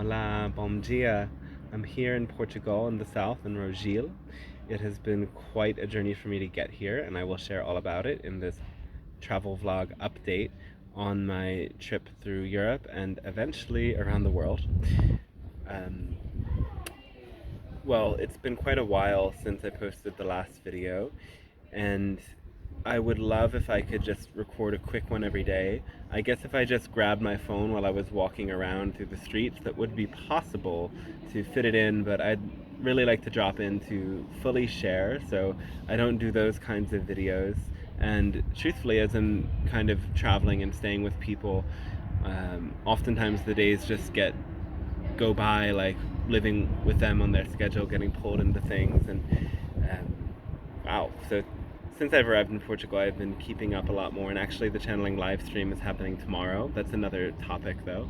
Hola, bom dia. I'm here in Portugal in the south, in Rogil. It has been quite a journey for me to get here, and I will share all about it in this travel vlog update on my trip through Europe and eventually around the world. Um, well, it's been quite a while since I posted the last video, and I would love if I could just record a quick one every day. I guess if I just grabbed my phone while I was walking around through the streets, that would be possible to fit it in, but I'd really like to drop in to fully share, so I don't do those kinds of videos. And truthfully, as I'm kind of traveling and staying with people, oftentimes the days just go by like living with them on their schedule, getting pulled into things, and wow. So since I've arrived in Portugal, I've been keeping up a lot more, and actually the channeling live stream is happening tomorrow. That's another topic though.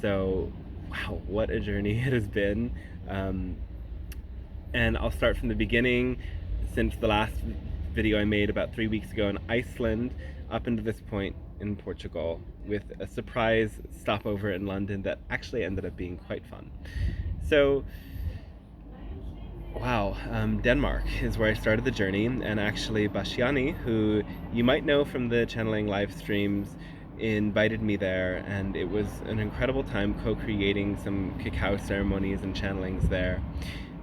So wow, what a journey it has been. And I'll start from the beginning. Since the last video I made about 3 weeks ago in Iceland, up into this point in Portugal, with a surprise stopover in London that actually ended up being quite fun. So wow, Denmark is where I started the journey, and actually Bashiani, who you might know from the channeling live streams, invited me there, and it was an incredible time co-creating some cacao ceremonies and channelings there.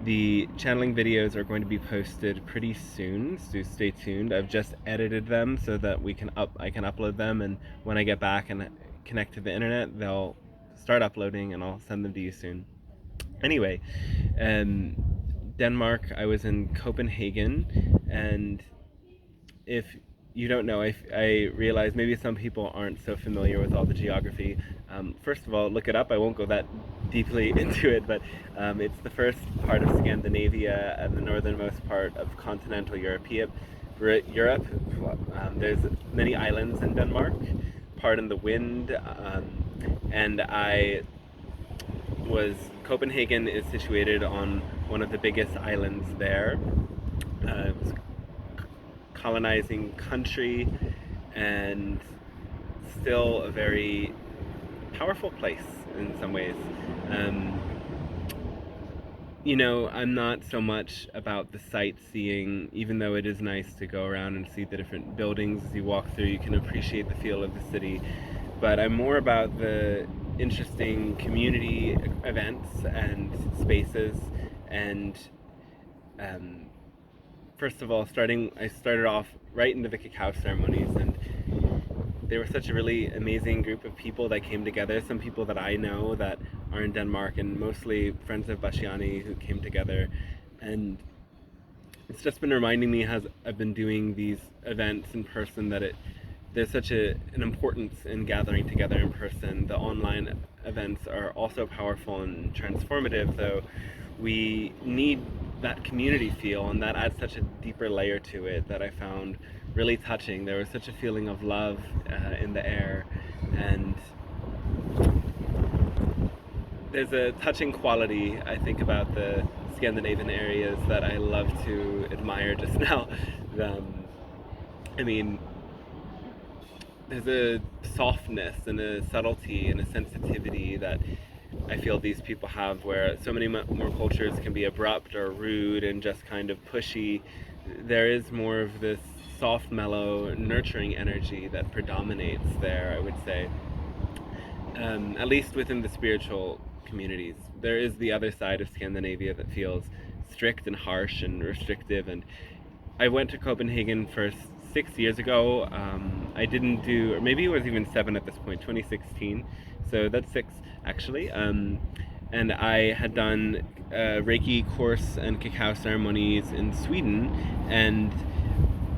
The channeling videos are going to be posted pretty soon, so stay tuned. I've just edited them so that I can upload them, and when I get back and connect to the internet, they'll start uploading, and I'll send them to you soon. Anyway, Denmark, I was in Copenhagen, and if you don't know, I realize maybe some people aren't so familiar with all the geography. First of all, look it up. I won't go that deeply into it, but it's the first part of Scandinavia and the northernmost part of continental Europe. There's many islands in Denmark, part in the wind, and Copenhagen is situated on one of the biggest islands there. It was colonizing country, and still a very powerful place in some ways. I'm not so much about the sightseeing, even though it is nice to go around and see the different buildings as you walk through. You can appreciate the feel of the city, but I'm more about the interesting community events and spaces. And first of all, I started off right into the cacao ceremonies, and they were such a really amazing group of people that came together. Some people that I know that are in Denmark, and mostly friends of Bashiani who came together. And it's just been reminding me, as I've been doing these events in person, that there's such an importance in gathering together in person. The online events are also powerful and transformative, though we need that community feel, and that adds such a deeper layer to it that I found really touching. There was such a feeling of love in the air, and there's a touching quality, I think, about the Scandinavian areas that I love to admire just now. There's a softness and a subtlety and a sensitivity that I feel these people have, where so many more cultures can be abrupt or rude and just kind of pushy. There is more of this soft, mellow, nurturing energy that predominates there, I would say. At least within the spiritual communities. There is the other side of Scandinavia that feels strict and harsh and restrictive, and I went to Copenhagen for 6 years ago. I didn't do, or maybe it was even 7 at this point, 2016, so that's 6 actually. And I had done a Reiki course and cacao ceremonies in Sweden, and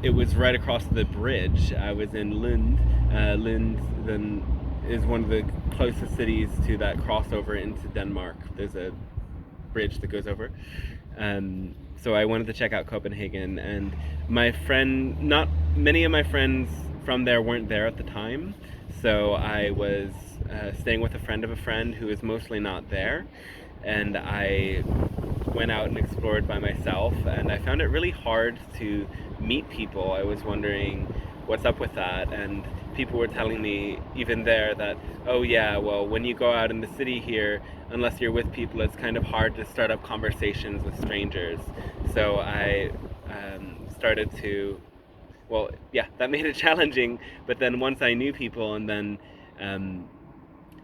it was right across the bridge. I was in Lund. Lund then is one of the closest cities to that crossover into Denmark. There's a bridge that goes over. So I wanted to check out Copenhagen, and not many of my friends from there weren't there at the time, so I was staying with a friend of a friend who is mostly not there, and I went out and explored by myself, and I found it really hard to meet people. I was wondering what's up with that, and people were telling me even there that, oh yeah, well, when you go out in the city here, unless you're with people, it's kind of hard to start up conversations with strangers. So I started to, well, yeah, that made it challenging. But then once I knew people, and then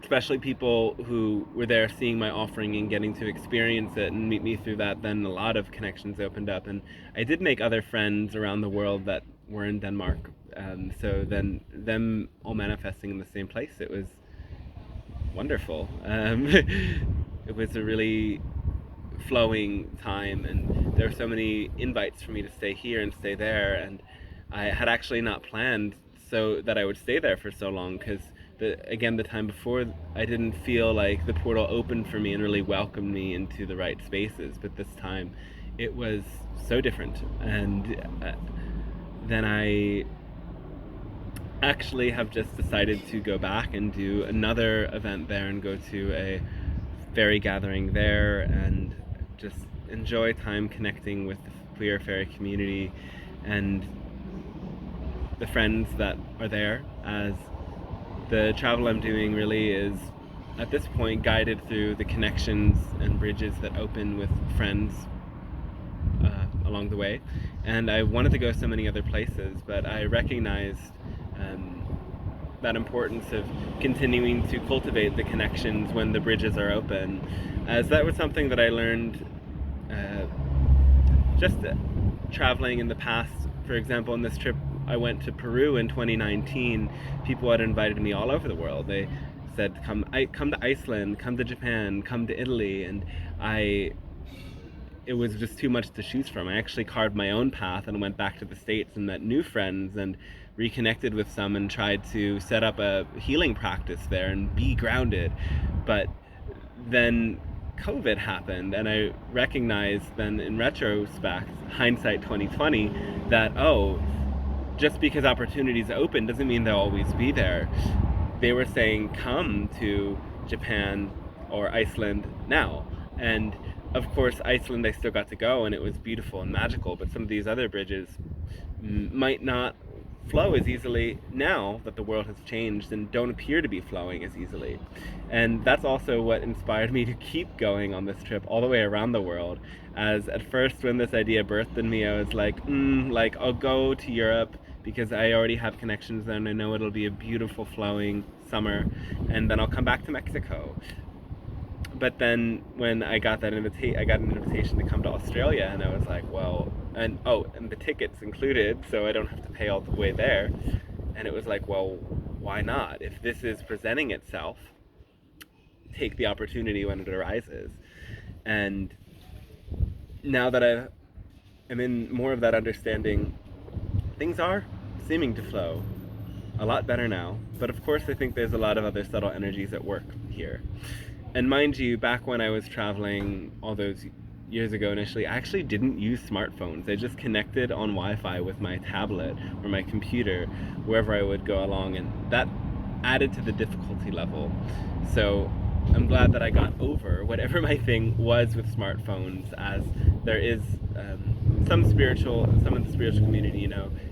especially people who were there seeing my offering and getting to experience it and meet me through that, then a lot of connections opened up. And I did make other friends around the world that were in Denmark. So then them all manifesting in the same place, it was wonderful. It was a really flowing time, and there were so many invites for me to stay here and stay there, and I had actually not planned so that I would stay there for so long, because the time before, I didn't feel like the portal opened for me and really welcomed me into the right spaces. But this time it was so different. And then I actually have just decided to go back and do another event there and go to a fairy gathering there and just enjoy time connecting with the queer fairy community and the friends that are there, as the travel I'm doing really is, at this point, guided through the connections and bridges that open with friends along the way. And I wanted to go so many other places, but I recognized that importance of continuing to cultivate the connections when the bridges are open, as that was something that I learned just traveling in the past. For example, on this trip I went to Peru in 2019, people had invited me all over the world. They said, come to Iceland, come to Japan, come to Italy, and it was just too much to choose from. I actually carved my own path and went back to the States and met new friends and reconnected with some and tried to set up a healing practice there and be grounded. But then COVID happened, and I recognized then in retrospect, hindsight 2020, that just because opportunities open doesn't mean they'll always be there. They were saying, come to Japan or Iceland now. And of course, Iceland, I still got to go, and it was beautiful and magical, but some of these other bridges might not flow as easily now that the world has changed, and don't appear to be flowing as easily. And that's also what inspired me to keep going on this trip all the way around the world. As at first, when this idea birthed in me, I was like, I'll go to Europe because I already have connections there and I know it'll be a beautiful flowing summer, and then I'll come back to Mexico. But then when I got an invitation to come to Australia, and I was like, well, and the tickets included, so I don't have to pay all the way there. And it was like, well, why not? If this is presenting itself, take the opportunity when it arises. And now that I'm in more of that understanding, things are seeming to flow a lot better now. But of course, I think there's a lot of other subtle energies at work here. And mind you, back when I was traveling all those years ago initially, I actually didn't use smartphones. I just connected on Wi-Fi with my tablet or my computer wherever I would go along, and that added to the difficulty level. So I'm glad that I got over whatever my thing was with smartphones, as there is some of the spiritual community,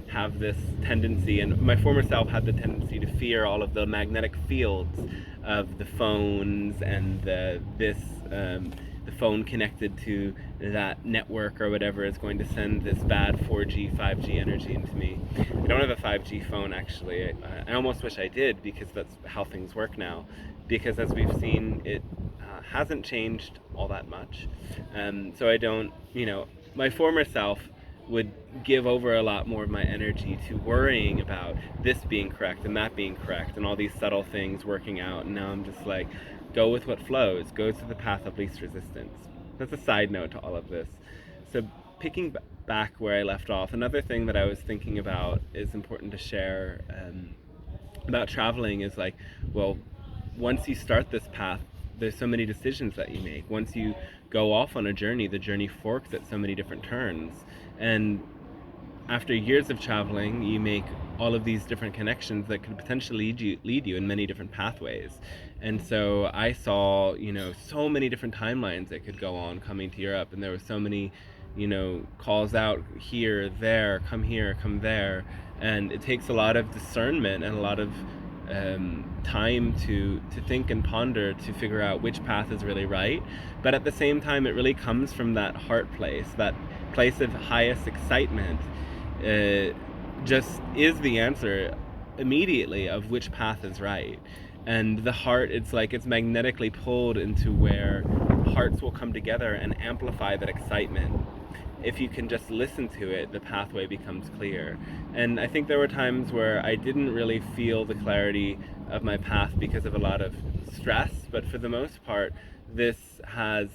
have this tendency, and my former self had the tendency to fear all of the magnetic fields of the phones and the phone connected to that network or whatever is going to send this bad 4G, 5G energy into me. I don't have a 5G phone, actually. I almost wish I did, because that's how things work now. Because as we've seen, it hasn't changed all that much. So I don't, my former self would give over a lot more of my energy to worrying about this being correct and that being correct and all these subtle things working out. And now I'm just like, go with what flows, go to the path of least resistance. That's a side note to all of this. So picking back where I left off, another thing that I was thinking about is important to share about traveling is like, well, once you start this path, there's so many decisions that you make. Once you go off on a journey, the journey forks at so many different turns. And after years of traveling, you make all of these different connections that could potentially lead you in many different pathways. And so I saw, so many different timelines that could go on coming to Europe, and there were so many calls out here, there, come there, and it takes a lot of discernment and a lot of time to think and ponder to figure out which path is really right. But at the same time, it really comes from that heart place, that place of highest excitement. Just is the answer immediately of which path is right. And the heart, it's like it's magnetically pulled into where hearts will come together and amplify that excitement. If you can just listen to it, the pathway becomes clear. And I think there were times where I didn't really feel the clarity of my path because of a lot of stress, but for the most part, this has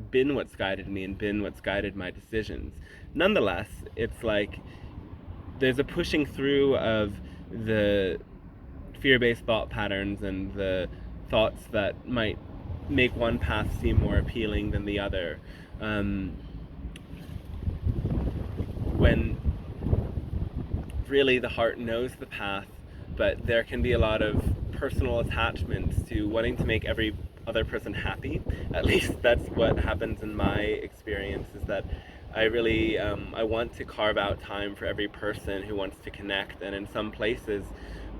been what's guided me and been what's guided my decisions. Nonetheless, it's like there's a pushing through of the fear-based thought patterns and the thoughts that might make one path seem more appealing than the other. When really the heart knows the path, but there can be a lot of personal attachments to wanting to make every other person happy. At least that's what happens in my experience, is that I really I want to carve out time for every person who wants to connect, and in some places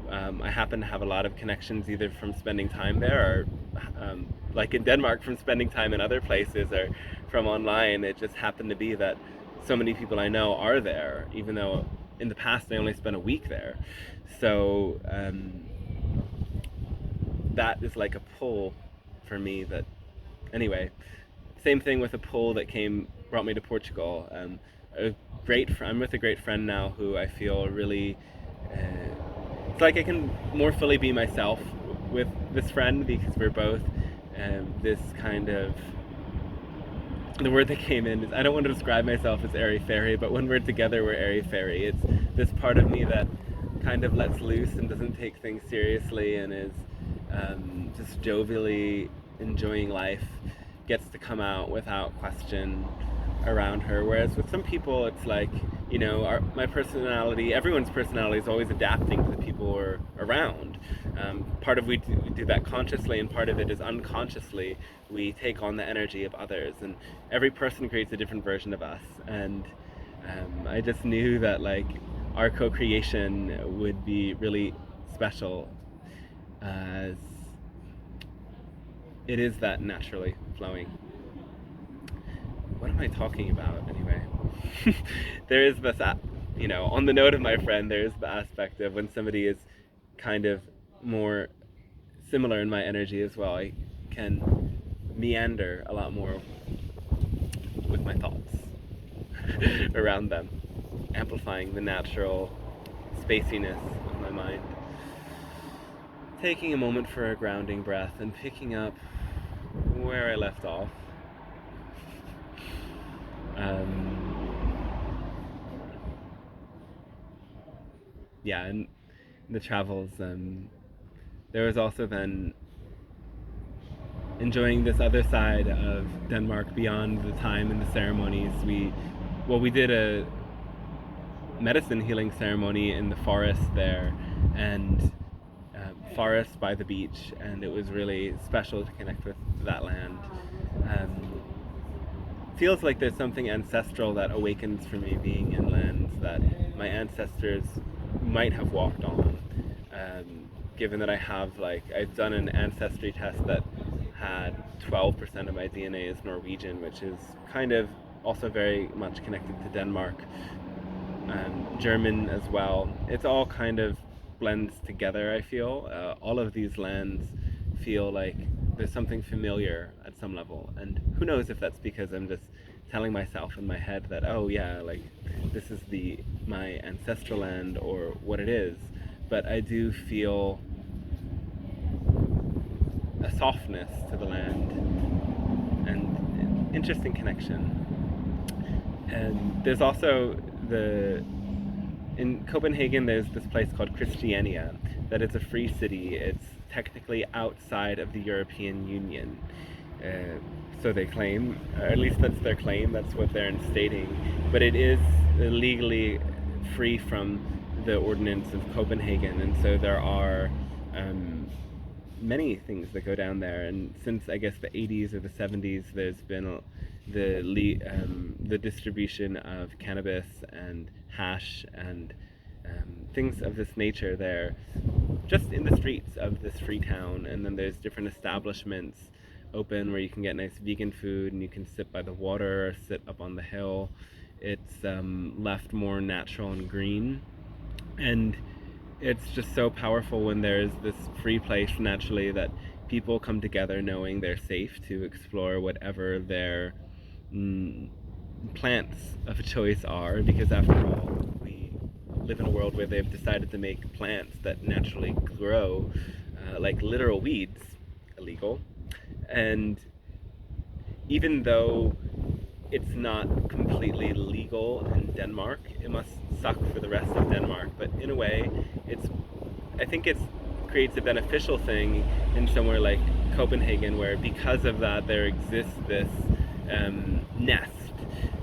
I happen to have a lot of connections either from spending time there or like in Denmark from spending time in other places or from online. It just happened to be that so many people I know are there, even though in the past I only spent a week there. So that is like a pull for me that, anyway, same thing with a pull that brought me to Portugal. I'm with a great friend now who I feel really, it's like I can more fully be myself with this friend because we're both this kind of, the word that came in is, I don't want to describe myself as airy-fairy, but when we're together, we're airy-fairy. It's this part of me that kind of lets loose and doesn't take things seriously and is just jovially enjoying life, gets to come out without question around her. Whereas with some people, it's like, my personality, everyone's personality is always adapting to the people we're around. Part of we do that consciously, and part of it is unconsciously. We take on the energy of others, and every person creates a different version of us. And I just knew that our co-creation would be really special, as it is that naturally flowing. What am I talking about anyway? There is this, on the note of my friend, there's the aspect of when somebody is kind of more similar in my energy as well, I can meander a lot more with my thoughts around them, amplifying the natural spaciness of my mind. Taking a moment for a grounding breath and picking up where I left off. And the travels, there was also then enjoying this other side of Denmark beyond the time and the ceremonies. We did a medicine healing ceremony in the forest there, and forest by the beach, and it was really special to connect with that land. Feels like there's something ancestral that awakens for me being in lands that my ancestors might have walked on. Given that I've done an ancestry test that had 12% of my DNA is Norwegian, which is kind of also very much connected to Denmark. German as well. It's all kind of blends together, I feel. All of these lands feel like there's something familiar at some level, and who knows if that's because I'm just telling myself in my head that, oh yeah, this is my ancestral land, or what it is. But I do feel a softness to the land and interesting connection. And there's also in Copenhagen, there's this place called Christiania, that is a free city. It's technically outside of the European Union. So they claim, or at least that's their claim, that's what they're stating. But it is legally free from the ordinance of Copenhagen, and so there are many things that go down there. And since I guess the 80s or the 70s, there's been the distribution of cannabis and hash and things of this nature there, just in the streets of this free town. And then there's different establishments open where you can get nice vegan food, and you can sit by the water or sit up on the hill. It's left more natural and green, and it's just so powerful when there's this free place naturally that people come together knowing they're safe to explore whatever their plants of choice are, because after all, we live in a world where they've decided to make plants that naturally grow like literal weeds illegal. And even though it's not completely legal in Denmark, it must suck for the rest of Denmark, but in a way I think it creates a beneficial thing in somewhere like Copenhagen, where because of that there exists this nest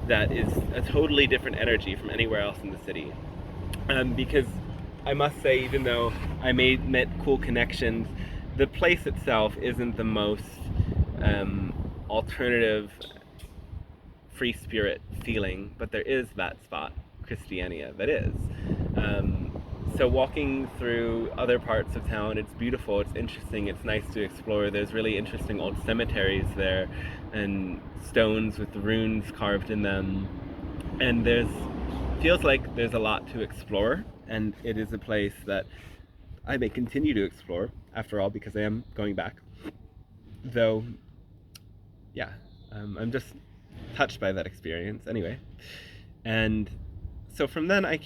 that is a totally different energy from anywhere else in the city. Because I must say, even though I met cool connections, the place itself isn't the most alternative free spirit feeling, but there is that spot, Christiania, that is. So walking through other parts of town, it's beautiful, it's interesting, it's nice to explore. There's really interesting old cemeteries there, and stones with runes carved in them. And feels like there's a lot to explore, and it is a place that I may continue to explore, after all, because I am going back. Though, yeah, I'm just touched by that experience anyway. And so from then I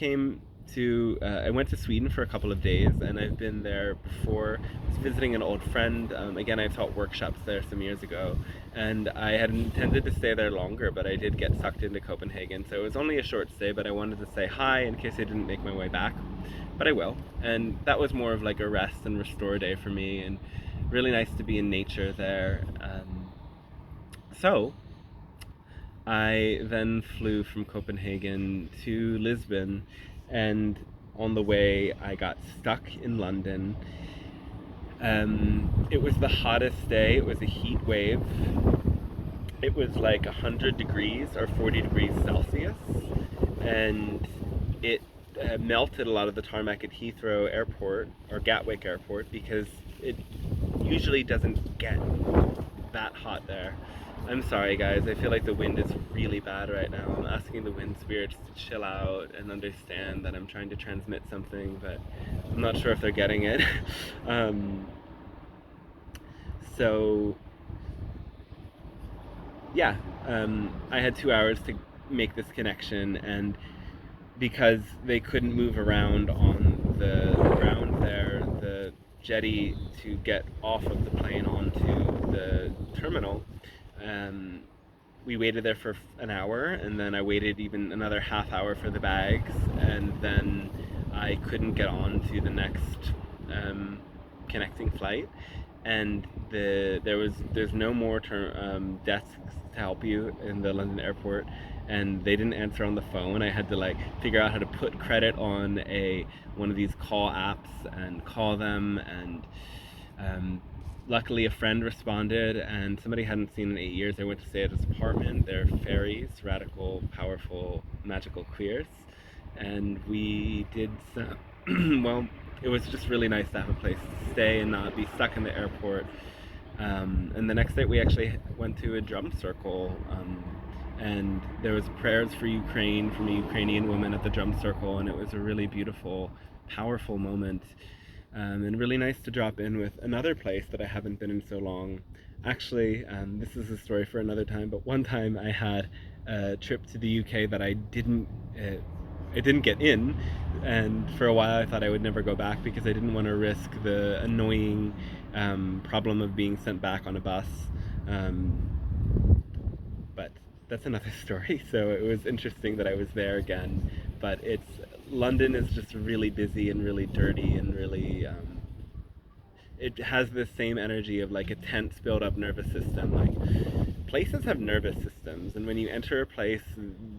went to Sweden for a couple of days, and I've been there before. I was visiting an old friend. Again, I taught workshops there some years ago, and I had intended to stay there longer, but I did get sucked into Copenhagen, so it was only a short stay, but I wanted to say hi in case I didn't make my way back, but I will. And that was more of like a rest and restore day for me, and really nice to be in nature there. So I then flew from Copenhagen to Lisbon, and on the way I got stuck in London. It was the hottest day. It was a heat wave. It was like 100 degrees or 40 degrees Celsius, and it melted a lot of the tarmac at Heathrow Airport, or Gatwick Airport, because it usually doesn't get that hot there. I'm sorry guys, I feel like the wind is really bad right now. I'm asking the wind spirits to chill out and understand that I'm trying to transmit something, but I'm not sure if they're getting it. So yeah, I had 2 hours to make this connection, and because they couldn't move around on the ground there, the jetty, to get off of the plane onto the terminal, we waited there for an hour, and then I waited even another half hour for the bags, and then I couldn't get on to the next connecting flight, and there's no more desks to help you in the London airport, and they didn't answer on the phone. I had to like figure out how to put credit on one of these call apps and call them, and luckily a friend responded, and somebody I hadn't seen in 8 years. I went to stay at his apartment. They're fairies, radical, powerful, magical queers, and we did some well, it was just really nice to have a place to stay and not be stuck in the airport. And the next night we actually went to a drum circle, and there was prayers for Ukraine from a Ukrainian woman at the drum circle, and it was a really beautiful, powerful moment, and really nice to drop in with another place that I haven't been in so long. Actually, this is a story for another time, but one time I had a trip to the UK that I didn't get in, and for a while I thought I would never go back because I didn't want to risk the annoying problem of being sent back on a bus, but that's another story. So it was interesting that I was there again, but London is just really busy and really dirty and really it has the same energy of like a tense built up nervous system. Like, places have nervous systems, and when you enter a place,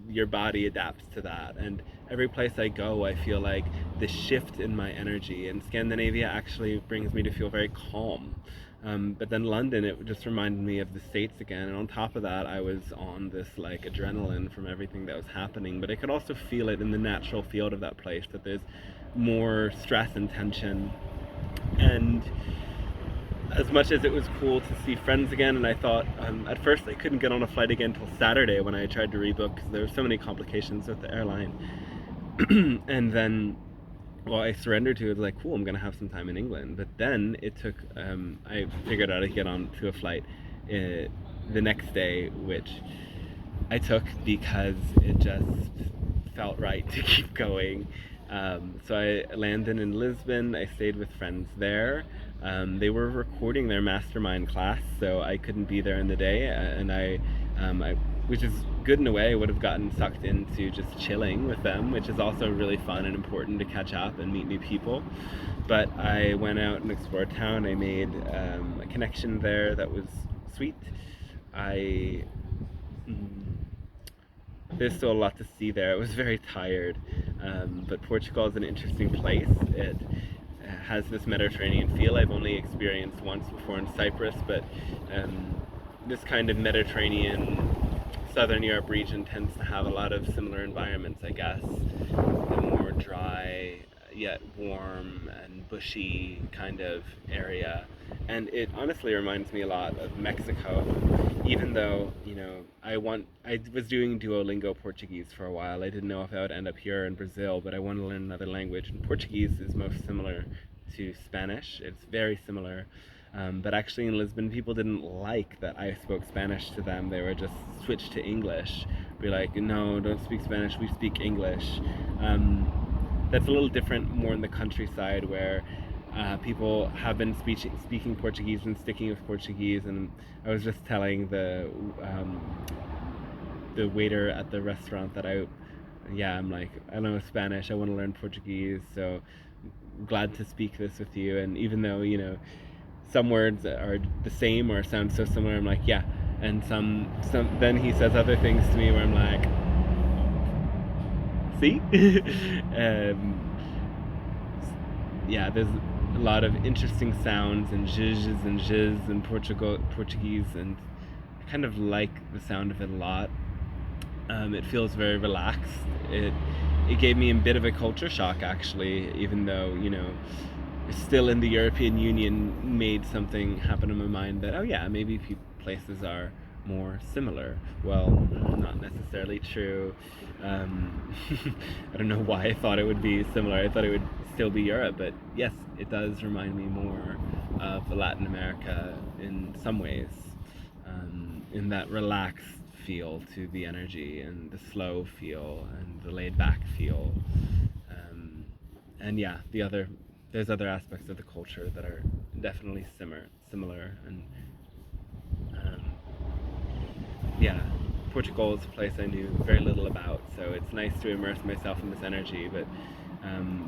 your body adapts to that. And every place I go, I feel like the shift in my energy. And Scandinavia actually brings me to feel very calm. But then London, it just reminded me of the States again. And on top of that, I was on this like adrenaline from everything that was happening. But I could also feel it in the natural field of that place, that there's more stress and tension. And as much as it was cool to see friends again, and I thought at first I couldn't get on a flight again until Saturday when I tried to rebook because there were so many complications with the airline. And then, well, I surrendered to it. Like, cool, I'm gonna have some time in England. But then it took, I figured out I could get on to a flight the next day, which I took because it just felt right to keep going. So I landed in Lisbon. I stayed with friends there. They were recording their mastermind class, so I couldn't be there in the day, and I which is good in a way. I would have gotten sucked into just chilling with them, which is also really fun and important to catch up and meet new people. But I went out and explored town. I made a connection there that was sweet. There's still a lot to see there. I was very tired, but Portugal is an interesting place. It has this Mediterranean feel I've only experienced once before in Cyprus, but this kind of Mediterranean Southern Europe region tends to have a lot of similar environments, I guess. The more dry, yet warm and bushy kind of area. And it honestly reminds me a lot of Mexico, even though, you know, I was doing Duolingo Portuguese for a while. I didn't know if I would end up here in Brazil, but I want to learn another language. And Portuguese is most similar to Spanish. It's very similar. But actually in Lisbon, people didn't like that I spoke Spanish to them. They were just switch to English. Be like, no, don't speak Spanish, we speak English. That's a little different more in the countryside where people have been speaking Portuguese and sticking with Portuguese. And I was just telling the waiter at the restaurant that I'm like, I know Spanish, I want to learn Portuguese, so I'm glad to speak this with you. And even though, you know, some words are the same or sound so similar, I'm like, yeah. And some then he says other things to me where I'm like, see? Yeah, there's a lot of interesting sounds and zhuzhes and zhizz in Portuguese, and I kind of like the sound of it a lot. It feels very relaxed. It gave me a bit of a culture shock, actually, even though, you know, still in the European Union made something happen in my mind that, oh yeah, maybe places are more similar. Well, not necessarily true. I don't know why I thought it would be similar. I thought it would still be Europe, but yes, it does remind me more of Latin America in some ways, in that relaxed feel to the energy and the slow feel and the laid back feel. And yeah, there's other aspects of the culture that are definitely similar, and yeah, Portugal is a place I knew very little about, so it's nice to immerse myself in this energy. But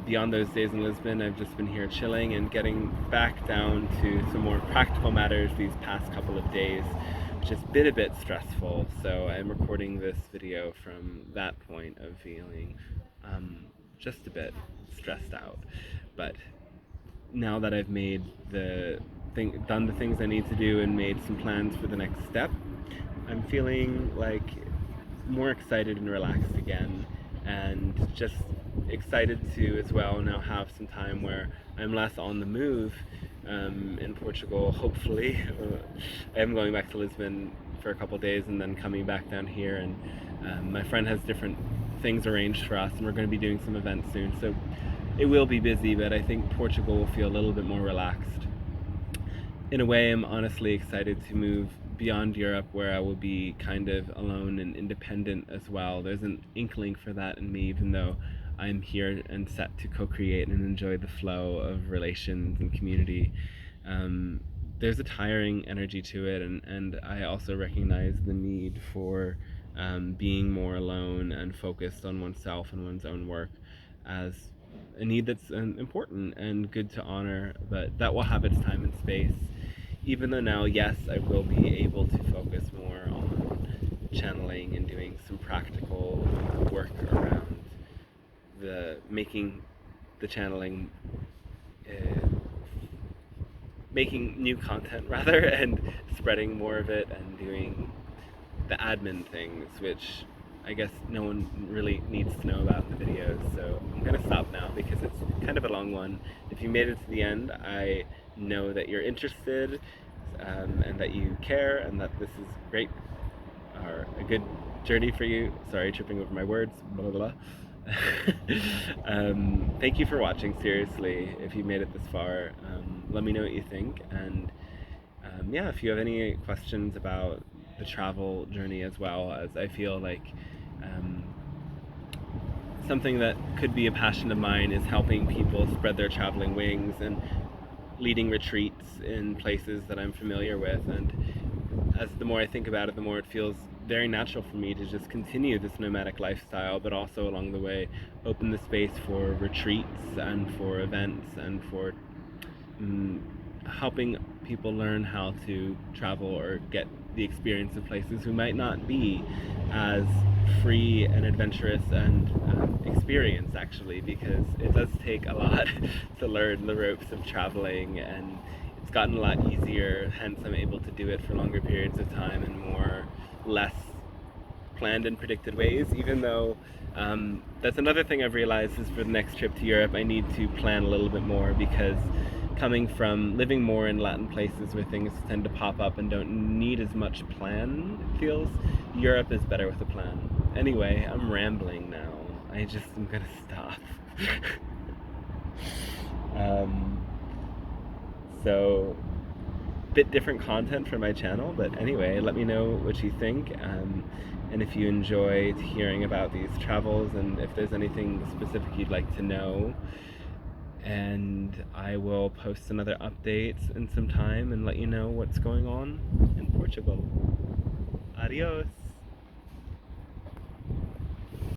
beyond those days in Lisbon, I've just been here chilling and getting back down to some more practical matters these past couple of days, which has been a bit stressful. So I'm recording this video from that point of feeling just a bit stressed out. But now that I've made done the things I need to do and made some plans for the next step, I'm feeling like more excited and relaxed again, and just excited to as well now have some time where I'm less on the move in Portugal, hopefully. I am going back to Lisbon for a couple of days and then coming back down here, and my friend has different things arranged for us, and we're going to be doing some events soon, so it will be busy, but I think Portugal will feel a little bit more relaxed. In a way, I'm honestly excited to move beyond Europe, where I will be kind of alone and independent as well. There's an inkling for that in me, even though I'm here and set to co-create and enjoy the flow of relations and community. There's a tiring energy to it, and I also recognize the need for being more alone and focused on oneself and one's own work as a need that's important and good to honor, but that will have its time and space. Even though now, yes, I will be able to focus more on channeling and doing some practical making the channeling, making new content rather, and spreading more of it, and doing the admin things, which I guess no one really needs to know about in the videos. So I'm gonna stop now because it's kind of a long one. If you made it to the end, I know that you're interested, and that you care, and that this is great, or a good journey for you. Sorry, tripping over my words, blah blah blah. Thank you for watching, seriously. If you made it this far, let me know what you think, and yeah, if you have any questions about the travel journey, as well, as I feel like something that could be a passion of mine is helping people spread their traveling wings and leading retreats in places that I'm familiar with. And as the more I think about it, the more it feels very natural for me to just continue this nomadic lifestyle, but also along the way open the space for retreats and for events and for helping people learn how to travel or get the experience of places who might not be as free and adventurous and experienced, actually, because it does take a lot to learn the ropes of traveling, and it's gotten a lot easier, hence I'm able to do it for longer periods of time and more less planned and predicted ways, even though that's another thing I've realized is for the next trip to Europe I need to plan a little bit more, because coming from living more in Latin places where things tend to pop up and don't need as much plan, it feels Europe is better with a plan. Anyway, I'm rambling now. I'm gonna stop. So, bit different content for my channel, but anyway, let me know what you think, and if you enjoyed hearing about these travels, and if there's anything specific you'd like to know. And I will post another update in some time and let you know what's going on in Portugal. Adios!